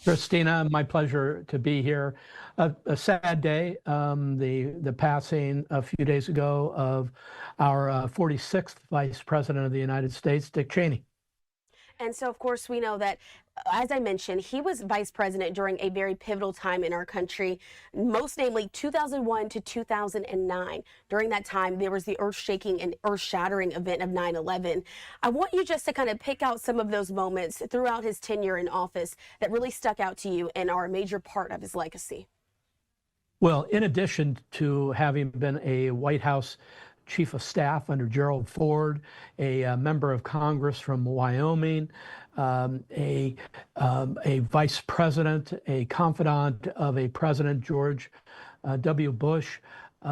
Christina, my pleasure to be here. A sad day, the passing a few days ago of our 46th Vice President of the United States, Dick Cheney. And so, of course, we know that, as I mentioned, he was vice president during a very pivotal time in our country, most namely 2001 to 2009. During that time, there was the earth-shaking and earth-shattering event of 9/11. I want you just to kind of pick out some of those moments throughout his tenure in office that really stuck out to you and are a major part of his legacy. Well, in addition to having been a White House Chief of Staff under Gerald Ford, a member of Congress from Wyoming, a vice president, a confidant of a President George W. Bush.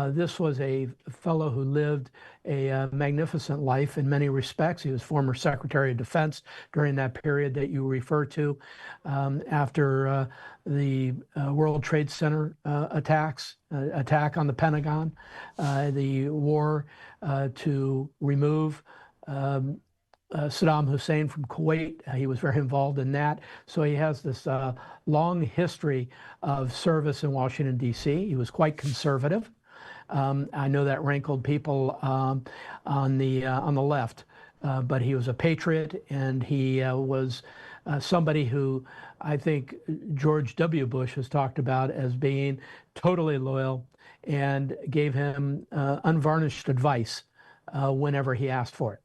This was a fellow who lived a magnificent life in many respects. He was former Secretary of Defense during that period that you refer to after the World Trade Center attack on the Pentagon, the war to remove Saddam Hussein from Kuwait. He was very involved in that. So he has this long history of service in Washington, D.C. He was quite conservative. I know that rankled people on the left, but he was a patriot, and he was somebody who I think George W. Bush has talked about as being totally loyal and gave him unvarnished advice whenever he asked for it.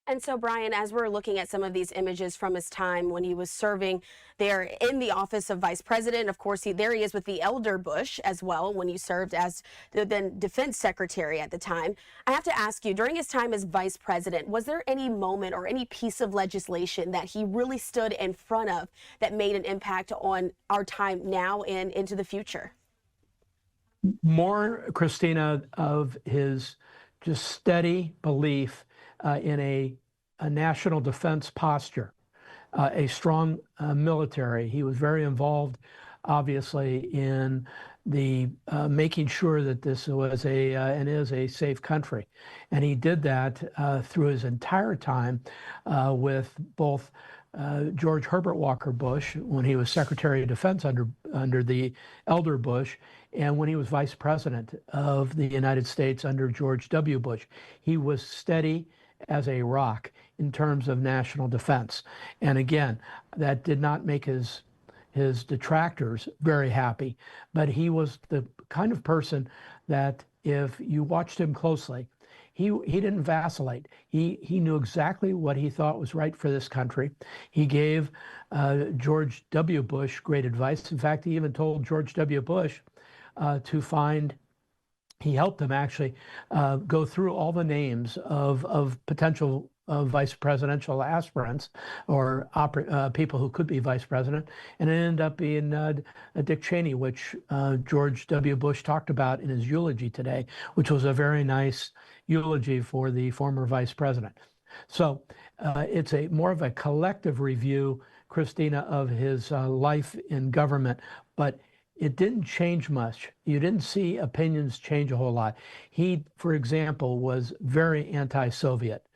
And so, Brian, as we're looking at some of these images from his time when he was serving there in the office of vice president, of course, there he is with the elder Bush as well when he served as the then defense secretary at the time. I have to ask you, during his time as vice president, was there any moment or any piece of legislation that he really stood in front of that made an impact on our time now and into the future? More, Christina, of his just steady belief in a national defense posture, a strong military. He was very involved, obviously, in the making sure that this was and is a safe country. And he did that through his entire time with both George Herbert Walker Bush when he was Secretary of Defense under the elder Bush, and when he was Vice President of the United States under George W. Bush. He was steady as a rock in terms of national defense. And again, that did not make his detractors very happy, but he was the kind of person that if you watched him closely, he didn't vacillate. He knew exactly what he thought was right for this country. He gave George W. Bush great advice. In fact, he even told George W. Bush he helped them actually go through all the names of potential vice presidential aspirants or people who could be vice president, and it ended up being Dick Cheney, which George W. Bush talked about in his eulogy today, which was a very nice eulogy for the former vice president. So it's more of a collective review, Christina, of his life in government, but it didn't change much. You didn't see opinions change a whole lot. He, for example, was very anti-Soviet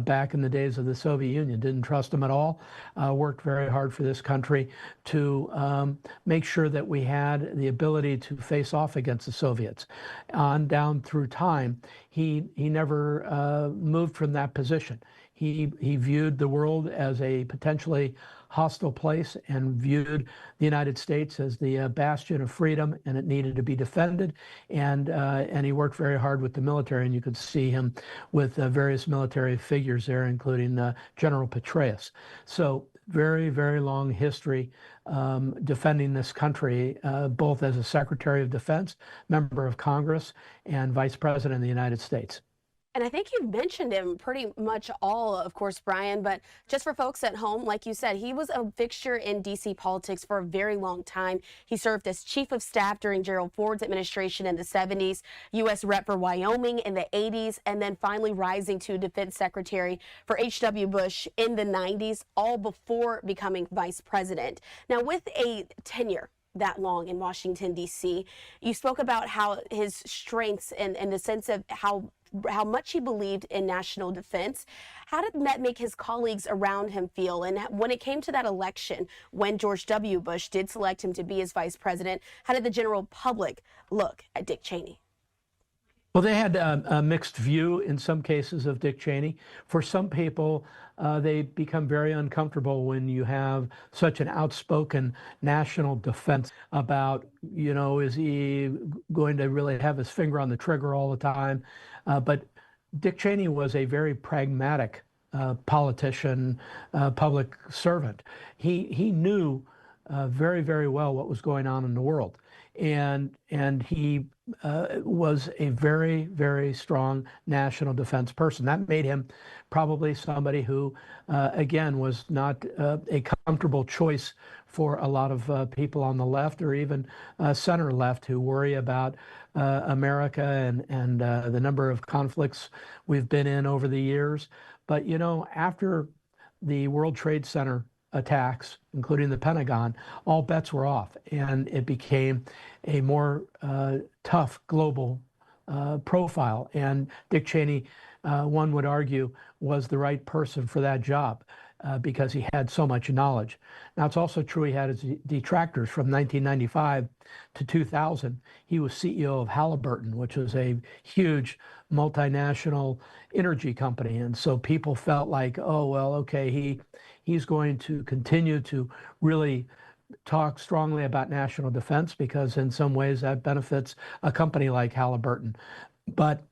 back in the days of the Soviet Union, didn't trust them at all, worked very hard for this country to make sure that we had the ability to face off against the Soviets. On down through time, he never moved from that position. He viewed the world as a potentially hostile place and viewed the United States as the bastion of freedom, and it needed to be defended. And he worked very hard with the military, and you could see him with various military figures there, including General Petraeus. So very, very long history defending this country, both as a Secretary of Defense, member of Congress, and Vice President of the United States. And I think you've mentioned him pretty much all, of course, Brian, but just for folks at home, like you said, he was a fixture in D.C. politics for a very long time. He served as chief of staff during Gerald Ford's administration in the 70s, U.S. rep for Wyoming in the 80s, and then finally rising to defense secretary for H.W. Bush in the 90s, all before becoming vice president. Now, with a tenure that long in Washington, D.C. You spoke about how his strengths and the sense of how much he believed in national defense. How did that make his colleagues around him feel? And when it came to that election, when George W. Bush did select him to be his vice president, how did the general public look at Dick Cheney? Well, they had a mixed view in some cases of Dick Cheney. For some people, they become very uncomfortable when you have such an outspoken national defense about, is he going to really have his finger on the trigger all the time? But Dick Cheney was a very pragmatic politician, public servant. He knew very, very well what was going on in the world. And he was a very, very strong national defense person. That made him probably somebody who, again, was not a comfortable choice for a lot of people on the left or even center left who worry about America and the number of conflicts we've been in over the years. But, after the World Trade Center attacks, including the Pentagon, all bets were off, and it became a more tough global profile. And Dick Cheney, one would argue, was the right person for that job because he had so much knowledge. Now, it's also true he had his detractors. From 1995 to 2000, he was CEO of Halliburton, which was a huge multinational energy company. And so people felt like, oh, well, okay, he's going to continue to really talk strongly about national defense because in some ways that benefits a company like Halliburton. But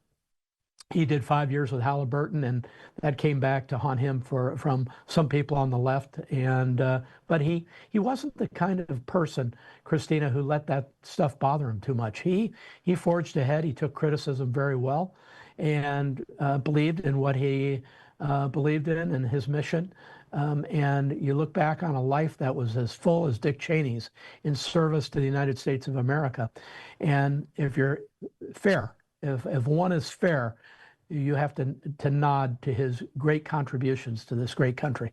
he did 5 years with Halliburton, and that came back to haunt him from some people on the left. And but he wasn't the kind of person, Christina, who let that stuff bother him too much. He forged ahead. He took criticism very well, and believed in what he believed in and his mission. And you look back on a life that was as full as Dick Cheney's in service to the United States of America. And if you're fair, if one is fair, you have to nod to his great contributions to this great country.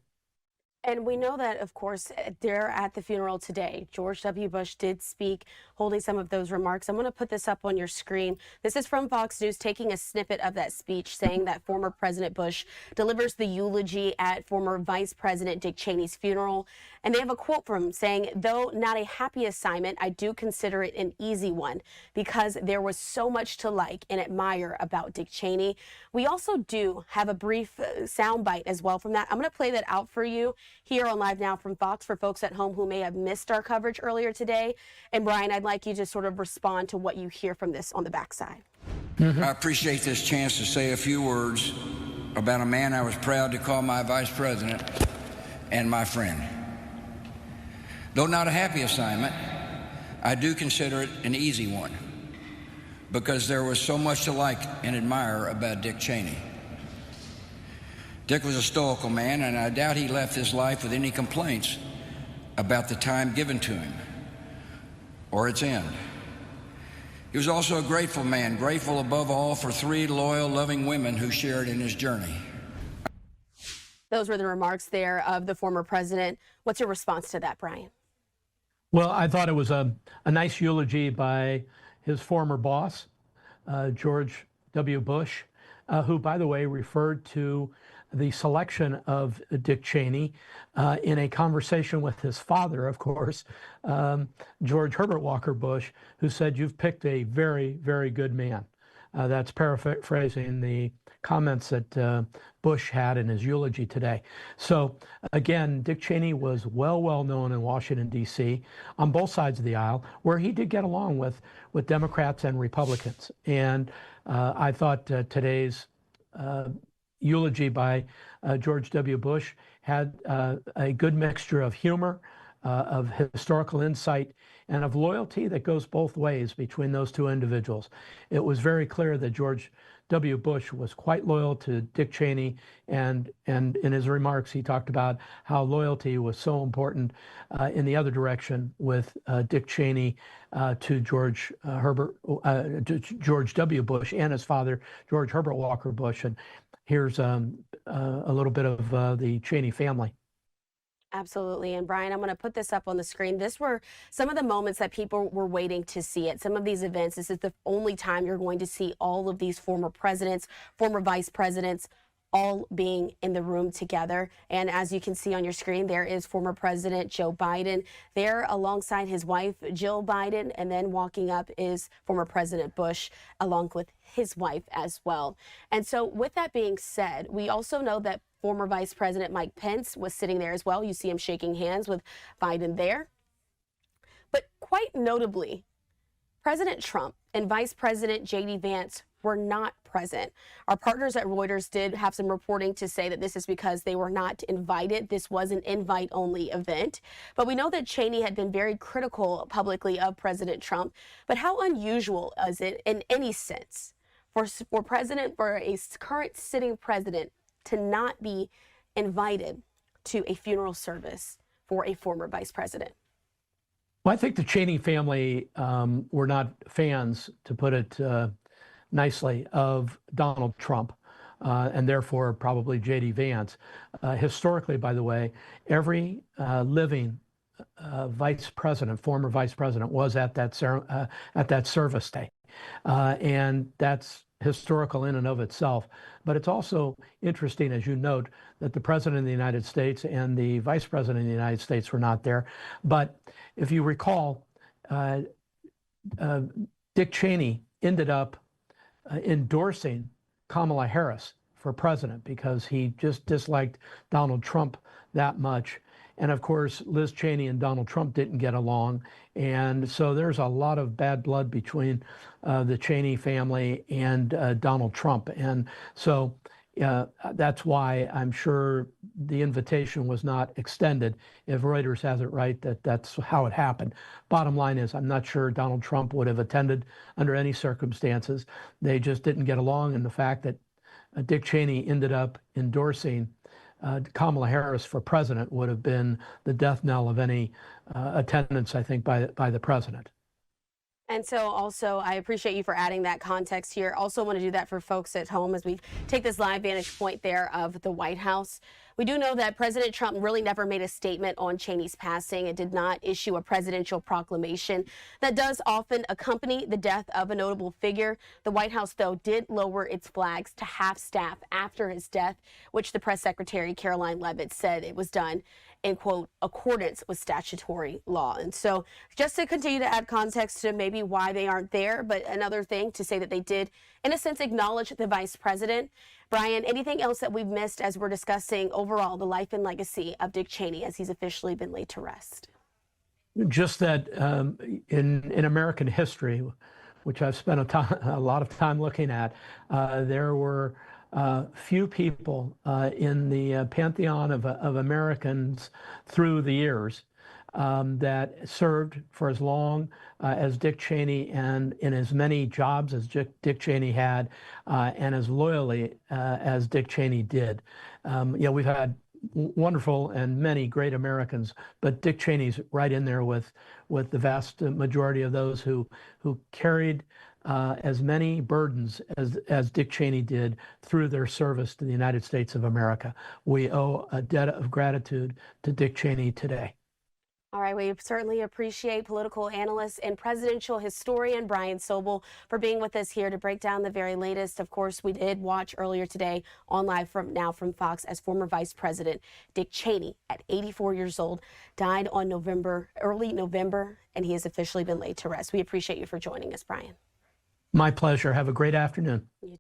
And we know that, of course, there at the funeral today, George W. Bush did speak, holding some of those remarks. I'm going to put this up on your screen. This is from Fox News, taking a snippet of that speech, saying that former President Bush delivers the eulogy at former Vice President Dick Cheney's funeral. And they have a quote from him saying, "Though not a happy assignment, I do consider it an easy one because there was so much to like and admire about Dick Cheney." We also do have a brief soundbite as well from that. I'm going to play that out for you here on Live Now from Fox for folks at home who may have missed our coverage earlier today. And Brian, I'd like you to sort of respond to what you hear from this on the backside. I appreciate this chance to say a few words about a man I was proud to call my vice president and my friend. Though not a happy assignment, I do consider it an easy one because there was so much to like and admire about Dick Cheney. Dick was a stoical man, and I doubt he left his life with any complaints about the time given to him or its end. He was also a grateful man, grateful above all for 3 loyal, loving women who shared in his journey. Those were the remarks there of the former president. What's your response to that, Brian? Well, I thought it was a nice eulogy by his former boss, George W. Bush, who, by the way, referred to the selection of Dick Cheney in a conversation with his father, of course, George Herbert Walker Bush, who said, "You've picked a very, very good man." That's paraphrasing the comments that Bush had in his eulogy today. So again, Dick Cheney was well known in Washington, D.C. on both sides of the aisle, where he did get along with Democrats and Republicans. And I thought today's eulogy by George W. Bush had a good mixture of humor, of historical insight, and of loyalty that goes both ways between those two individuals. It was very clear that George W. Bush was quite loyal to Dick Cheney, and in his remarks he talked about how loyalty was so important in the other direction with Dick Cheney to George W. Bush and his father, George Herbert Walker Bush. And here's a little bit of the Cheney family. Absolutely. And Brian, I'm going to put this up on the screen. This were some of the moments that people were waiting to see at some of these events. This is the only time you're going to see all of these former presidents, former vice presidents, all being in the room together. And as you can see on your screen, there is former President Joe Biden there alongside his wife, Jill Biden. And then walking up is former President Bush along with his wife as well. And so with that being said, we also know that former Vice President Mike Pence was sitting there as well. You see him shaking hands with Biden there. But quite notably, President Trump and Vice President J.D. Vance were not present. Our partners at Reuters did have some reporting to say that this is because they were not invited. This was an invite-only event. But we know that Cheney had been very critical publicly of President Trump. But how unusual is it in any sense for a current sitting president to not be invited to a funeral service for a former vice president? Well, I think the Cheney family were not fans, to put it nicely, of Donald Trump, and therefore probably J.D. Vance. Historically, by the way, every living vice president, former vice president, was at that service day, and that's historical in and of itself. But it's also interesting, as you note, that the President of the United States and the Vice President of the United States were not there. But if you recall, Dick Cheney ended up endorsing Kamala Harris for president because he just disliked Donald Trump that much. And of course, Liz Cheney and Donald Trump didn't get along. And so there's a lot of bad blood between the Cheney family and Donald Trump. And so that's why I'm sure the invitation was not extended. If Reuters has it right, that's how it happened. Bottom line is, I'm not sure Donald Trump would have attended under any circumstances. They just didn't get along. And the fact that Dick Cheney ended up endorsing Kamala Harris for president would have been the death knell of any attendance, I think, by the president. And so also, I appreciate you for adding that context here. Also want to do that for folks at home as we take this live vantage point there of the White House. We do know that President Trump really never made a statement on Cheney's passing. It did not issue a presidential proclamation. That does often accompany the death of a notable figure. The White House, though, did lower its flags to half staff after his death, which the press secretary, Caroline Leavitt, said it was done in, quote, accordance with statutory law. And so just to continue to add context to maybe why they aren't there, but another thing to say that they did, in a sense, acknowledge the vice president. Brian, anything else that we've missed as we're discussing overall the life and legacy of Dick Cheney as he's officially been laid to rest? Just that in American history, which I've spent a lot of time looking at, there were few people in the pantheon of Americans through the years that served for as long as Dick Cheney and in as many jobs as Dick Cheney had and as loyally as Dick Cheney did. We've had wonderful and many great Americans, but Dick Cheney's right in there with the vast majority of those who carried as many burdens as Dick Cheney did through their service to the United States of America. We owe a debt of gratitude to Dick Cheney today. All right, we certainly appreciate political analyst and presidential historian Brian Sobel for being with us here to break down the very latest. Of course, we did watch earlier today on Live from Fox as former Vice President Dick Cheney, at 84 years old, died on early November, and he has officially been laid to rest. We appreciate you for joining us, Brian. My pleasure. Have a great afternoon.